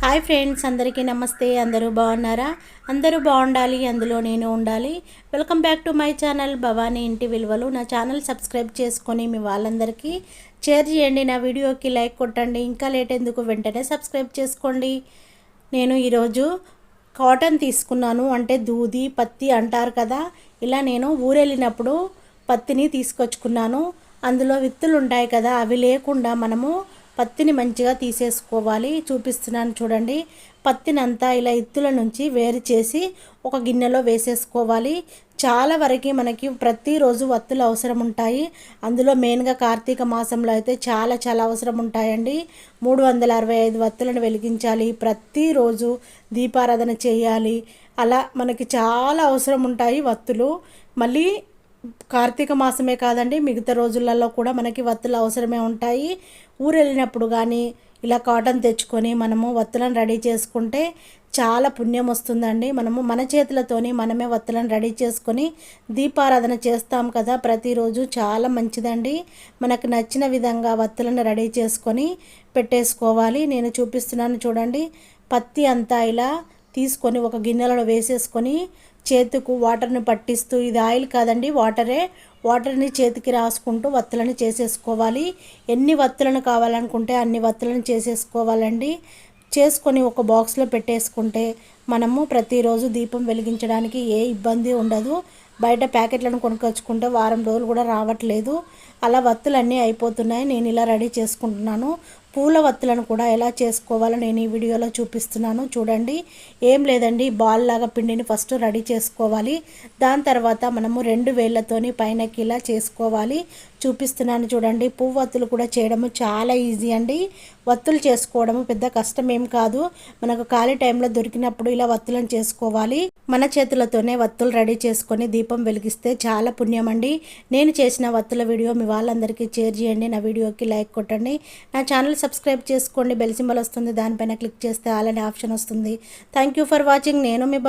Hi friends, అందరికీ నమస్తే. అందరూ బాగున్నారా? అందరూ బాగుండాలి, అందులో నేను ఉండాలి. Welcome back to my channel Bhavani ఇంటి విలువలు. నా ఛానల్ సబ్స్క్రైబ్ చేసుకొని మీ వాళ్ళందరికీ షేర్ చేయండి. నా వీడియోకి లైక్ కొట్టండి. ఇంకా లేట్ ఎందుకు, వెంటనే సబ్స్క్రైబ్ చేసుకోండి. నేను ఈరోజు కాటన్ తీసుకున్నాను. అంటే దూది పత్తి అంటారు కదా, ఇలా నేను ఊరెళ్ళినప్పుడు పత్తిని తీసుకొచ్చుకున్నాను. అందులో విత్తులు ఉంటాయి కదా, అవి లేకుండా మనము పత్తిని మంచిగా తీసేసుకోవాలి. చూపిస్తున్నాను చూడండి. పత్తినంతా ఇలా ఇత్తుల నుంచి వేరు చేసి ఒక గిన్నెలో వేసేసుకోవాలి. చాలా వరకు మనకి ప్రతిరోజు వత్తులు అవసరం ఉంటాయి. అందులో మెయిన్గా కార్తీక మాసంలో అయితే చాలా చాలా అవసరం ఉంటాయండి. 365 వత్తులను వెలిగించాలి. ప్రతిరోజు దీపారాధన చేయాలి. అలా మనకి చాలా అవసరం ఉంటాయి వత్తులు. మళ్ళీ కార్తీక మాసమే కాదండి, మిగతా రోజులలో కూడా మనకి వత్తులు అవసరమే ఉంటాయి. ఊరు వెళ్ళినప్పుడు కానీ ఇలా కాటన్ తెచ్చుకొని మనము వత్తులను రెడీ చేసుకుంటే చాలా పుణ్యం వస్తుందండి. మనము మన చేతులతోని మనమే వత్తులను రెడీ చేసుకొని దీపారాధన చేస్తాం కదా ప్రతిరోజు, చాలా మంచిదండి. మనకు నచ్చిన విధంగా వత్తులను రెడీ చేసుకొని పెట్టేసుకోవాలి. నేను చూపిస్తున్నాను చూడండి. పత్తి అంతా ఇలా తీసుకొని ఒక గిన్నెలలో వేసేసుకొని చేతికి వాటర్ని పట్టిస్తూ, ఇది ఆయిల్ కాదండి, వాటర్ని చేతికి రాసుకుంటూ వత్తులను చేసేసుకోవాలి. ఎన్ని వత్తులను కావాలనుకుంటే అన్ని వత్తులను చేసేసుకోవాలండి. చేసుకొని ఒక బాక్స్లో పెట్టేసుకుంటే మనము ప్రతిరోజు దీపం వెలిగించడానికి ఏ ఇబ్బంది ఉండదు. బయట ప్యాకెట్లను కొనుక్కొచ్చుకుంటే వారం రోజులు కూడా రావట్లేదు. అలా వత్తులన్నీ అయిపోతున్నాయి. నేను ఇలా రెడీ చేసుకుంటున్నాను. పూల వత్తులను కూడా ఎలా చేసుకోవాలో నేను ఈ వీడియోలో చూపిస్తున్నాను చూడండి. ఏం లేదండి, బాల్ లాగా పిండిని ఫస్ట్ రెడీ చేసుకోవాలి. దాని తర్వాత మనము 2 వేళ్ళతోని పైనకి ఇలా చేసుకోవాలి. చూపిస్తున్నాను చూడండి. పువ్వు వత్తులు కూడా చేయడము చాలా ఈజీ అండి. వత్తులు చేసుకోవడము పెద్ద కష్టం ఏం కాదు. మనకు ఖాళీ టైంలో దొరికినప్పుడు ఇలా వత్తులను చేసుకోవాలి. మన చేతులతోనే వత్తులు రెడీ చేసుకొని దీపం వెలిగిస్తే చాలా పుణ్యం అండి. నేను చేసిన వత్తుల వీడియో మీ వాళ్ళందరికీ షేర్ చేయండి. నా వీడియోకి లైక్ కొట్టండి. నా ఛానల్ సబ్స్క్రైబ్ చేసుకోండి. బెల్ సింబల్ వస్తుంది, దానిపైన క్లిక్ చేస్తే ఆల్ అనే ఆప్షన్ వస్తుంది. Thank you for watching. నేను మీ